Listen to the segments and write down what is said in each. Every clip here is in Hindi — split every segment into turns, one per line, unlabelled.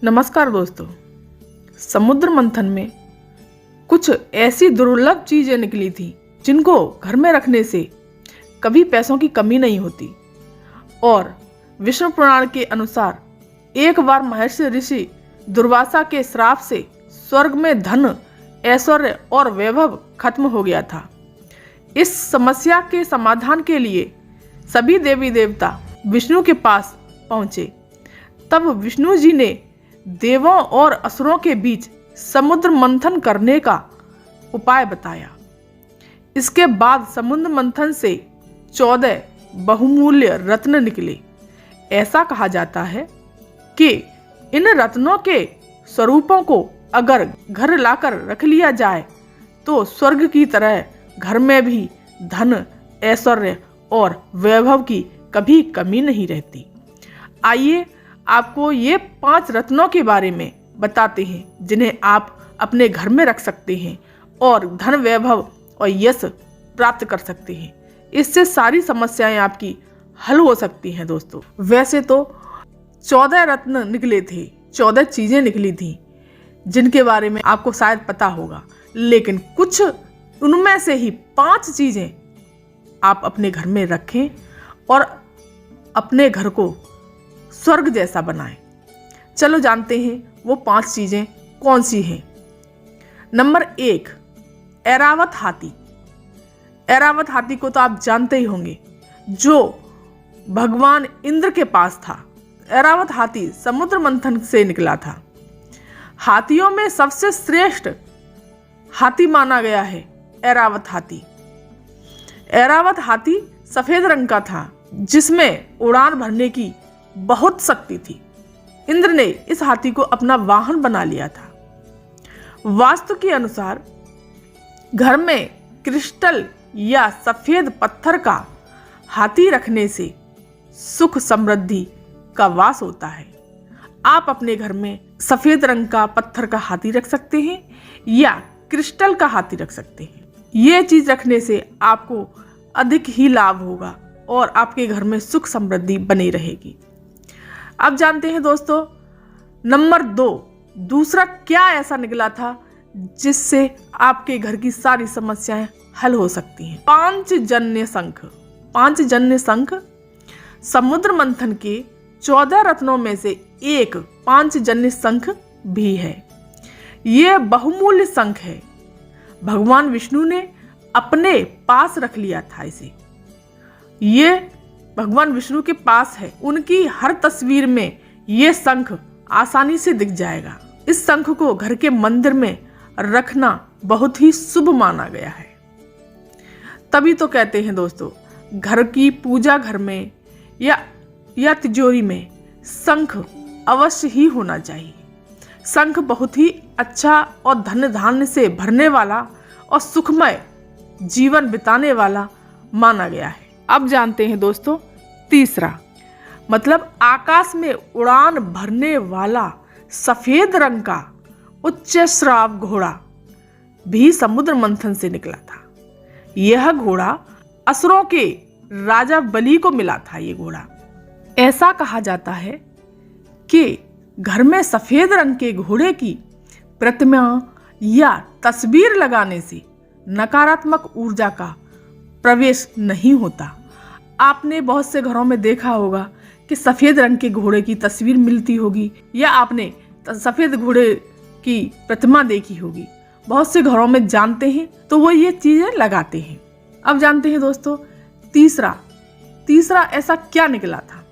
नमस्कार दोस्तों। समुद्र मंथन में कुछ ऐसी दुर्लभ चीजें निकली थी जिनको घर में रखने से कभी पैसों की कमी नहीं होती। और विष्णु पुराण के अनुसार एक बार महर्षि ऋषि दुर्वासा के श्राप से स्वर्ग में धन, ऐश्वर्य और वैभव खत्म हो गया था। इस समस्या के समाधान के लिए सभी देवी देवता विष्णु के पास पहुंचे। तब विष्णु जी ने देवों और असुरों के बीच समुद्र मंथन करने का उपाय बताया। इसके बाद समुद्र मंथन से 14 बहुमूल्य रत्न निकले। ऐसा कहा जाता है कि इन रत्नों के स्वरूपों को अगर घर लाकर रख लिया जाए तो स्वर्ग की तरह घर में भी धन, ऐश्वर्य और वैभव की कभी कमी नहीं रहती। आइए आपको ये 5 रत्नों के बारे में बताते हैं जिन्हें आप अपने घर में रख सकते हैं और धन, वैभव और यश प्राप्त कर सकते हैं। इससे सारी समस्याएं आपकी हल हो सकती हैं दोस्तों। वैसे तो 14 रत्न निकले थे, 14 चीजें निकली थी जिनके बारे में आपको शायद पता होगा, लेकिन कुछ उनमें से ही 5 चीजें आप अपने घर में रखें और अपने घर को स्वर्ग जैसा बनाएं। चलो जानते हैं वो 5 चीजें कौन सी हैं। नंबर 1, ऐरावत हाथी। ऐरावत हाथी को तो आप जानते ही होंगे, जो भगवान इंद्र के पास था। ऐरावत हाथी समुद्र मंथन से निकला था। हाथियों में सबसे श्रेष्ठ हाथी माना गया है ऐरावत हाथी। ऐरावत हाथी सफेद रंग का था जिसमें उड़ान भरने की बहुत शक्ति थी। इंद्र ने इस हाथी को अपना वाहन बना लिया था। वास्तु के अनुसार घर में क्रिस्टल या सफेद पत्थर का हाथी रखने से सुख समृद्धि का वास होता है। आप अपने घर में सफेद रंग का पत्थर का हाथी रख सकते हैं या क्रिस्टल का हाथी रख सकते हैं। यह चीज रखने से आपको अधिक ही लाभ होगा और आपके घर में सुख समृद्धि बनी रहेगी। अब जानते हैं दोस्तों, नंबर 2, दूसरा क्या ऐसा निकला था जिससे आपके घर की सारी समस्याएं हल हो सकती हैं। 5 जन्य शंख। 5 जन्य शंख समुद्र मंथन के 14 रत्नों में से एक 5 जन्य शंख भी है। यह बहुमूल्य शंख है। भगवान विष्णु ने अपने पास रख लिया था इसे। ये भगवान विष्णु के पास है। उनकी हर तस्वीर में ये शंख आसानी से दिख जाएगा। इस शंख को घर के मंदिर में रखना बहुत ही शुभ माना गया है। तभी तो कहते हैं दोस्तों, घर की पूजा घर में या तिजोरी में शंख अवश्य ही होना चाहिए। शंख बहुत ही अच्छा और धन धान्य से भरने वाला और सुखमय जीवन बिताने वाला माना गया है। अब जानते हैं दोस्तों, तीसरा मतलब आकाश में उड़ान भरने वाला सफेद रंग का उच्च श्राव घोड़ा भी समुद्र मंथन से निकला था। यह घोड़ा असुरों के राजा बलि को मिला था। ये घोड़ा, ऐसा कहा जाता है कि घर में सफेद रंग के घोड़े की प्रतिमा या तस्वीर लगाने से नकारात्मक ऊर्जा का प्रवेश नहीं होता। आपने बहुत से घरों में देखा होगा कि सफेद रंग के घोड़े की तस्वीर मिलती होगी या आपने सफेद घोड़े की प्रतिमा देखी होगी। बहुत से घरों में जानते हैं तो वो ये चीजें लगाते हैं। अब जानते हैं दोस्तों, तीसरा ऐसा क्या निकला था।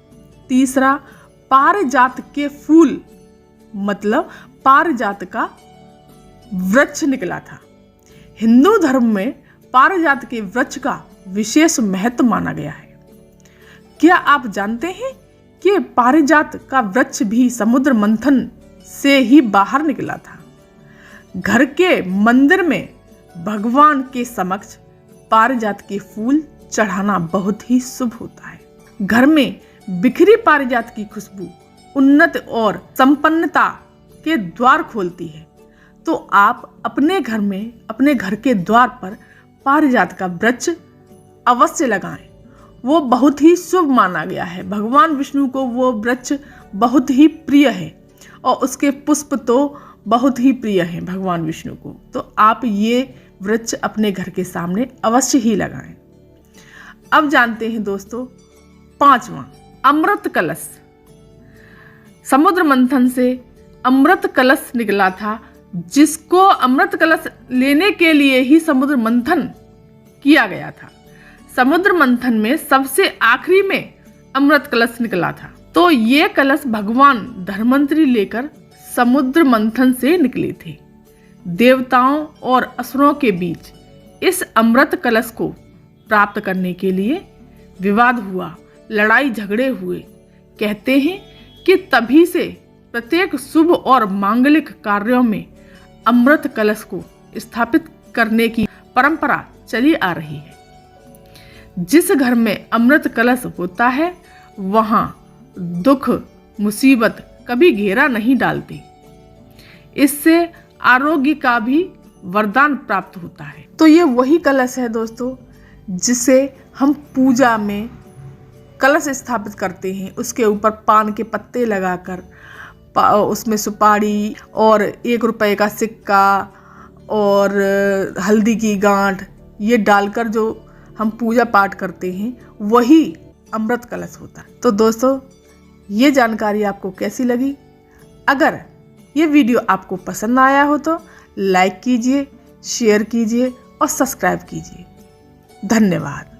तीसरा पारिजात के फूल मतलब पारिजात का वृक्ष निकला था। हिंदू धर्म में पारिजात के वृक्ष का विशेष महत्व माना गया है। क्या आप जानते हैं कि पारिजात का वृक्ष भी समुद्र मंथन से ही बाहर निकला था। घर के मंदिर में भगवान के समक्ष पारिजात के फूल चढ़ाना बहुत ही शुभ होता है। घर में बिखरी पारिजात की खुशबू उन्नति और संपन्नता के द्वार खोलती है। तो आप अपने घर में, अपने घर के द्वार पर पारिजात का वृक्ष अवश्य लगाएं। वो बहुत ही शुभ माना गया है। भगवान विष्णु को वो वृक्ष बहुत ही प्रिय है और उसके पुष्प तो बहुत ही प्रिय हैं भगवान विष्णु को। तो आप ये वृक्ष अपने घर के सामने अवश्य ही लगाएं। अब जानते हैं दोस्तों 5वां, अमृत कलश। समुद्र मंथन से अमृत कलश निकला था, जिसको अमृत कलश लेने के लिए ही समुद्र मंथन किया गया था। समुद्र मंथन में सबसे आखिरी में अमृत कलश निकला था। तो ये कलश भगवान धर्मंतरी लेकर समुद्र मंथन से निकले थे। देवताओं और असुरों के बीच इस अमृत कलश को प्राप्त करने के लिए विवाद हुआ, लड़ाई झगड़े हुए। कहते हैं कि तभी से प्रत्येक शुभ और मांगलिक कार्यों में अमृत कलश को स्थापित करने की परंपरा चली आ रही है। जिस घर में अमृत कलश होता है वहां दुख मुसीबत कभी घेरा नहीं डालती। इससे आरोग्य का भी वरदान प्राप्त होता है। तो ये वही कलश है दोस्तों जिसे हम पूजा में कलश स्थापित करते हैं। उसके ऊपर पान के पत्ते लगाकर उसमें सुपारी और 1 रुपए का सिक्का और हल्दी की गांठ ये डालकर जो हम पूजा पाठ करते हैं वही अमृत कलश होता है। तो दोस्तों ये जानकारी आपको कैसी लगी? अगर ये वीडियो आपको पसंद आया हो तो लाइक कीजिए, शेयर कीजिए और सब्सक्राइब कीजिए। धन्यवाद।